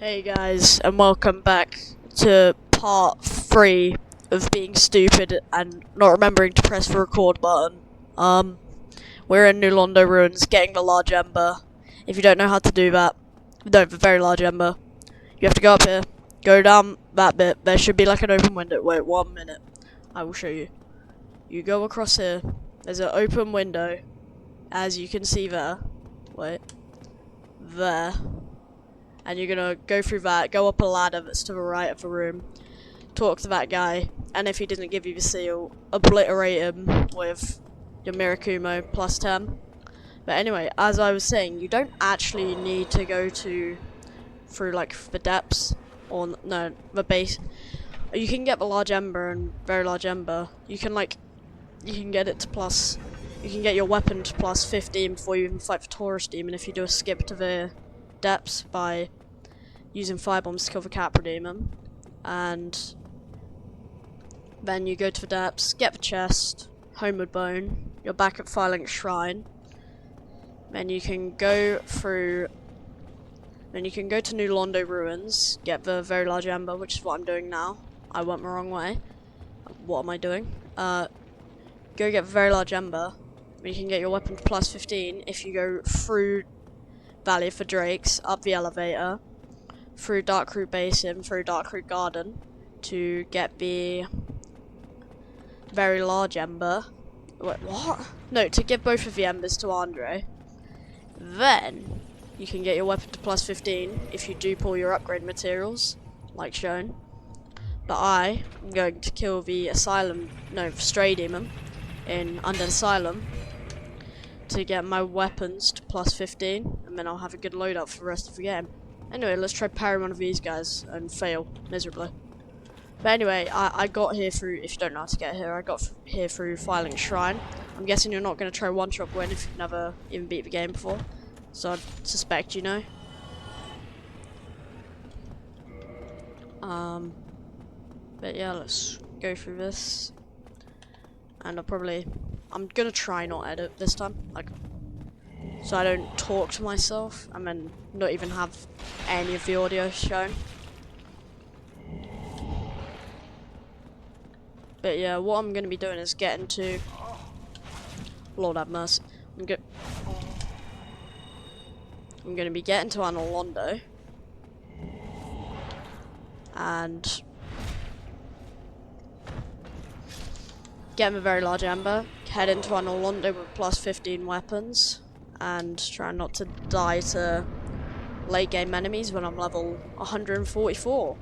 Hey guys, and welcome back to part 3 of being stupid and not remembering to press the record button. We're in New Londo Ruins, getting the large ember. If you don't know how to do that, the very large ember, you have to go up here, go down that bit, there should be like an open window. Wait, 1 minute, I will show you. You go across here, there's an open window, as you can see there. Wait, there. And you're gonna go through that, go up a ladder that's to the right of the room, talk to that guy, and if he doesn't give you the seal, obliterate him with your Mirakumo plus 10. But anyway, as I was saying, you don't actually need to go through like the depths, or no, the base. You can get the large ember and very large ember. You can get it to plus, you can get your weapon to plus 15 before you even fight the Taurus demon if you do a skip to the depths by using firebombs to kill the Capra demon. And then you go to the depths, get the chest, homeward bone, you're back at Firelink Shrine. Then you can go through, then you can go to New Londo Ruins, get the very large ember, which is what I'm doing now. I went the wrong way. What am I doing? Go get the very large ember. You can get your weapon to plus 15 if you go through Valley of the Drakes, up the elevator, through Darkroot Basin, through Darkroot Garden, to get the very large ember. Wait, what? No, to give both of the embers to Andre. Then, you can get your weapon to plus 15 if you do pull your upgrade materials, like shown. But I am going to kill the Stray Demon in Undead Asylum to get my weapons to plus 15, and then I'll have a good loadout for the rest of the game. Anyway, let's try parry one of these guys and fail miserably. But anyway, I got here through, if you don't know how to get here, I got here through Firelink Shrine. I'm guessing you're not going to try one-shot Gwyn if you've never even beat the game before, so I'd suspect you know. But yeah, let's go through this. And I'm gonna try not edit this time, so I don't talk to myself and then not even have any of the audio shown. But yeah, what I'm gonna be doing is getting to, Lord have mercy, I'm gonna be getting to Anor Londo and getting a very large ember, head into Anor Londo with plus 15 weapons, and try not to die to late game enemies when I'm level 144.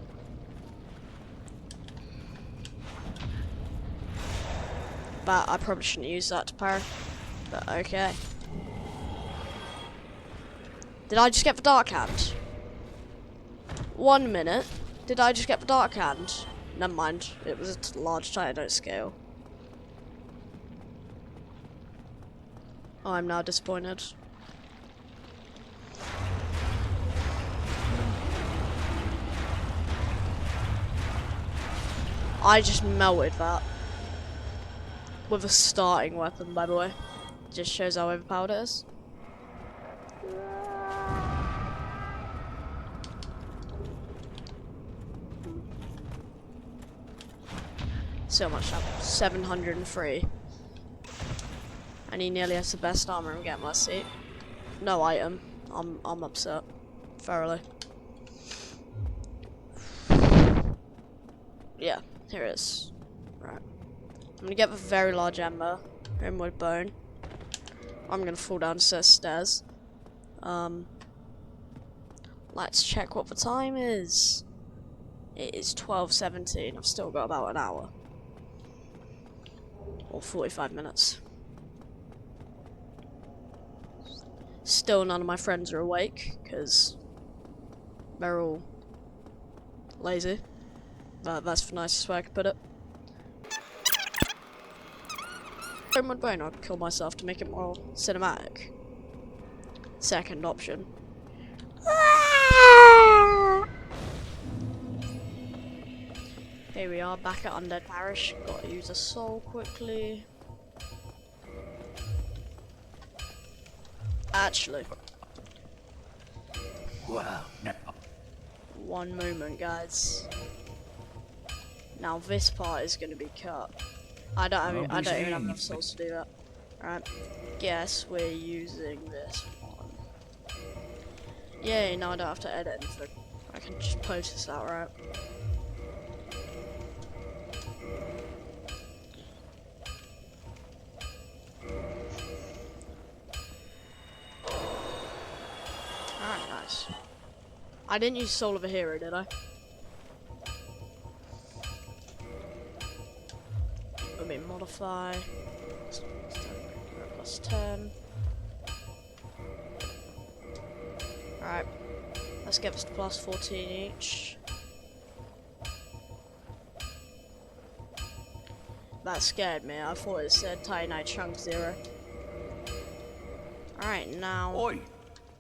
But I probably shouldn't use that to parry, but okay. Did I just get the Dark Hand? 1 minute. Did I just get the Dark Hand? Never mind, it was a large Titanite scale. I'm now disappointed. I just melted that. With a starting weapon, by the way. Just shows how overpowered it is. So much up. 703. And he nearly has the best armor in Get My Seat. No item. I'm upset. Thoroughly. Yeah, here it is. Right. I'm gonna get the very large ember. Homeward bone. I'm gonna fall down stairs. Let's check what the time is. It is 12:17. I've still got about an hour. Or 45 minutes. Still none of my friends are awake, because they're all lazy. That's the nicest way I could put it. Homeward bone, I'll kill myself to make it more cinematic. Second option. Here we are, back at Undead Parish. Gotta use a soul quickly. Actually. Wow, no. one moment, guys. Now this part is gonna be cut. I don't even have enough souls to do that. Alright. Guess we're using this one. Yay, now I don't have to edit anything. I can just post this out, right? Alright, nice. I didn't use Soul of a Hero, did I? Let me modify. Plus 10. Alright. Let's get this to plus 14 each. That scared me. I thought it said Titanite Chunk 0. Alright, now. Oi!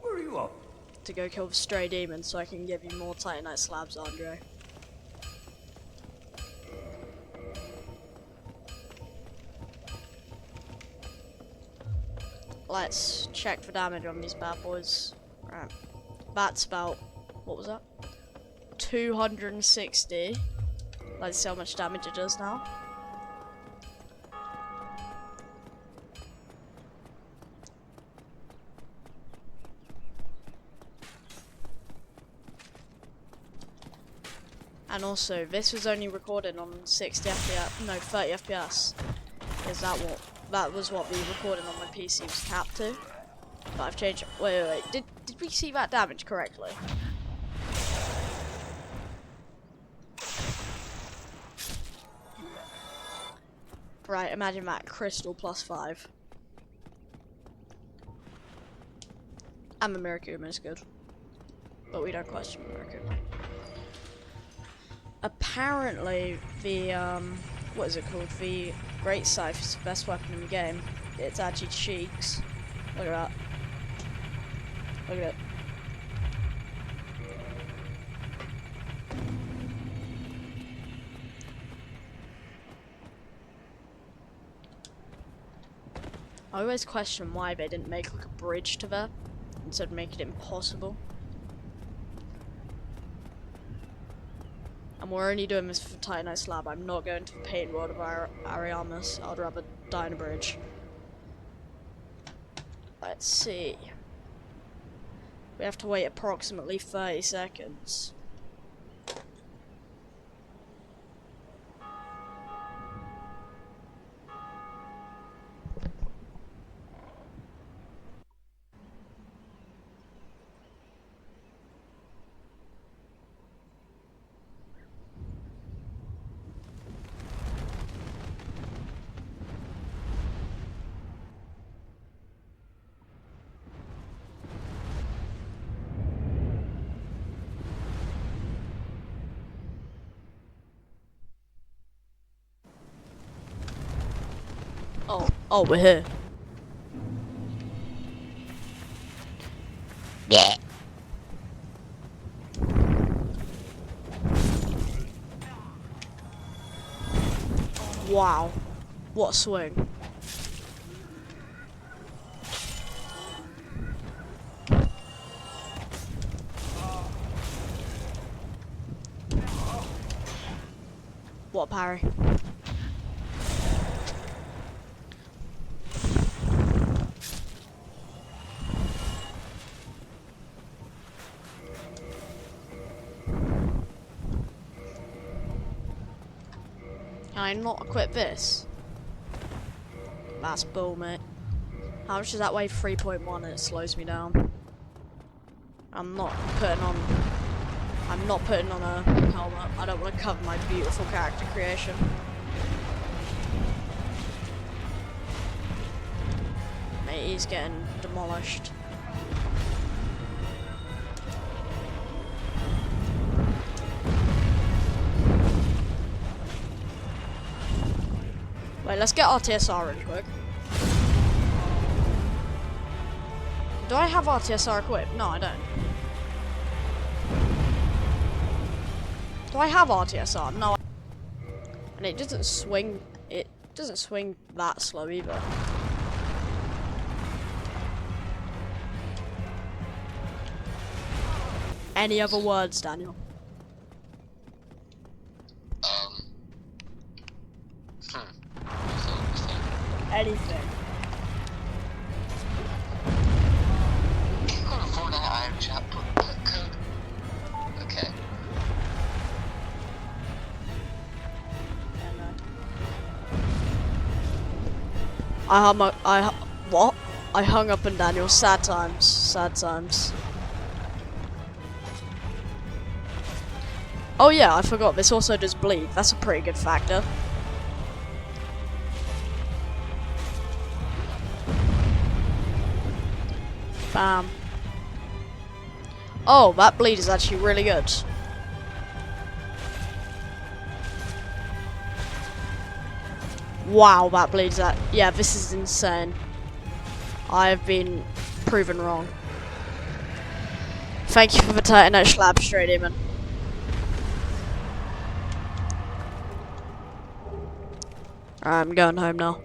Where are you up? To go kill the stray demon so I can give you more Titanite slabs, Andre. Let's check for damage on these bad boys. Right. That's about, what was that? 260. Let's see how much damage it does now. And also, this was only recorded on 60 FPS, no, 30 FPS. Is that was what the recording on my PC was capped to. But I've changed it. Wait. Did we see that damage correctly? Right, imagine that. Crystal plus 5. And the Mirakuma is good. But we don't question Mirakuma. Apparently, the, what is it called? The Great Scythe is the best weapon in the game. It's actually cheeks. Look at that. Look at it. I always question why they didn't make like a bridge to that instead of making it impossible. And we're only doing this for Titanite Slab. I'm not going to the Pain World of Ariamis. I'd rather die in a bridge. Let's see. We have to wait approximately 30 seconds. Oh, we're here. Yeah. Wow. What a swing. What a parry. Can I not equip this? That's bull, mate. How much is that weigh? 3.1 and it slows me down. I'm not putting on a helmet. I don't want to cover my beautiful character creation. Mate, he's getting demolished. Wait, let's get RTSR really quick. Do I have RTSR equipped? No, I don't. Do I have RTSR? No. And it doesn't swing that slow either. Any other words, Daniel? anything. Can you go to Fortnite IM chat, put code? Okay. What? I hung up on Daniel. Sad times. Sad times. Oh yeah, I forgot. This also does bleed. That's a pretty good factor. Bam. Oh, that bleed is actually really good. Wow, that bleeds that. Yeah, this is insane. I have been proven wrong. Thank you for the Titanite slab straight, Demon. I'm going home now.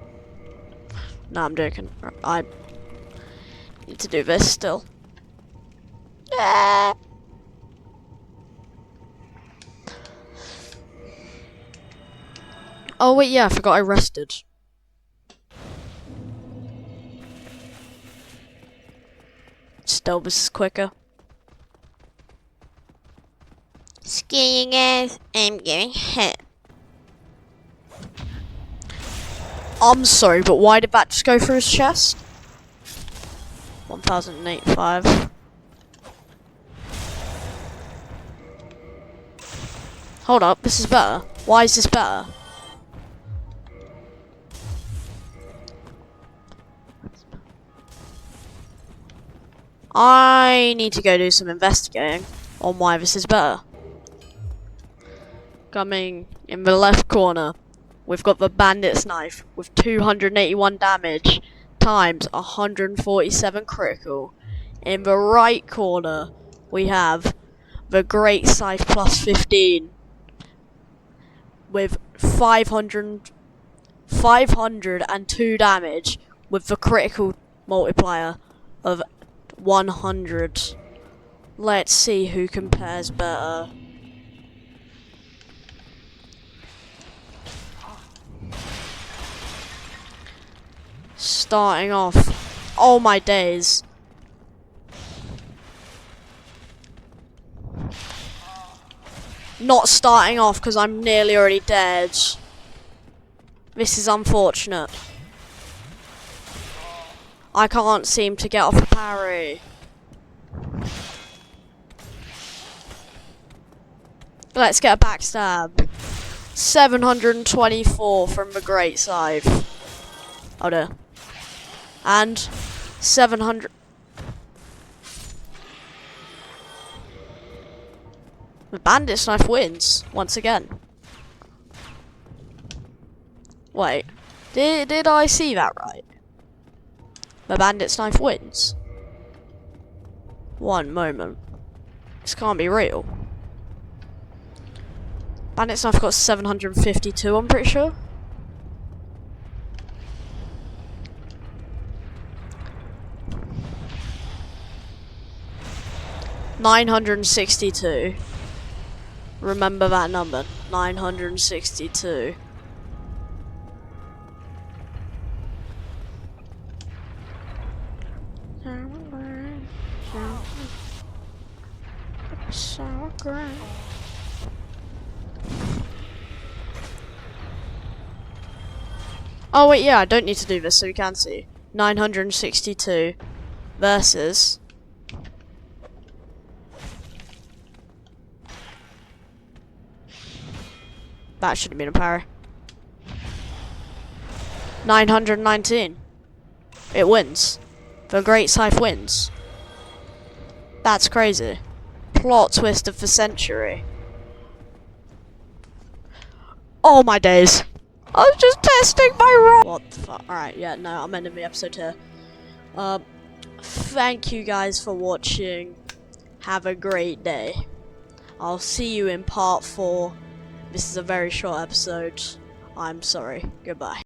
No, I'm joking. I need to do this still. Oh wait, yeah, I forgot I rested. Still, this is quicker. Screw you guys, I'm going home. I'm sorry, but why did that just go through his chest? 1085. Hold up, this is better. Why is this better? I need to go do some investigating on why this is better. Coming in the left corner, we've got the bandit's knife with 281 damage times 147 critical. In the right corner, we have the great scythe plus 15 with 502 damage with the critical multiplier of 100. Let's see who compares better. Starting off, oh my days. Not starting off because I'm nearly already dead. This is unfortunate. I can't seem to get off a parry. Let's get a backstab. 724 from the great scythe. Oh dear. And 700. The bandit's knife wins once again. Wait, did I see that right? The bandit's knife wins. One moment. This can't be real. Bandit's knife got 752, I'm pretty sure. $962. Remember that number. 962. So great. Oh wait, yeah, I don't need to do this so you can see. 962 versus that should have been a parry. 919. It wins. The Great Scythe wins. That's crazy. Plot twist of the century. Oh my days. I was just testing my roll. What the fuck? Alright, yeah, no, I'm ending the episode here. Thank you guys for watching. Have a great day. I'll see you in part 4. This is a very short episode. I'm sorry. Goodbye.